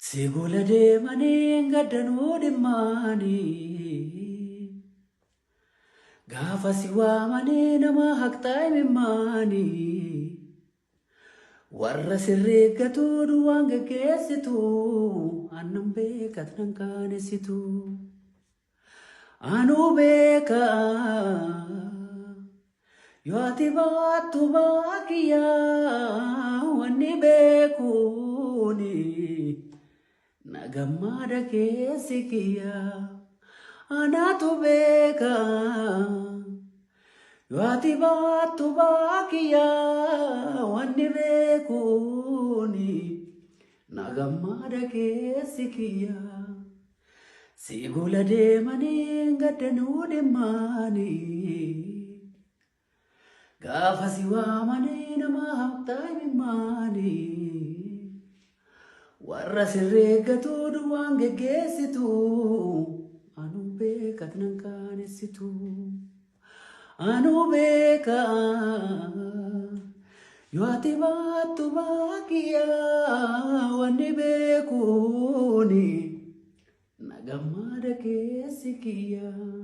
Sigula deemanii gaddanuu dhimmaanii gaafa si waamanii nama haqxaa himimmaanii warra sirreeggatu duwwaan geggeessitu annan beekat nan kaanessitu anuu beeka yoo ati baattu baakiyyaa wanni beekuuni Nagamada kesikia anatu beka Yati batu bakia wani bekuni Nagamada kesikia Sigula demani ngadanu demani Gafa siwamani namahaptai mani warra sirreeggatu duwwaan geggeessitu anuu beekat nan kaanessitu anuu beeka yoo ati baattu baakiyyaa wanni beekuuni nagammaada keessi kiyyaa.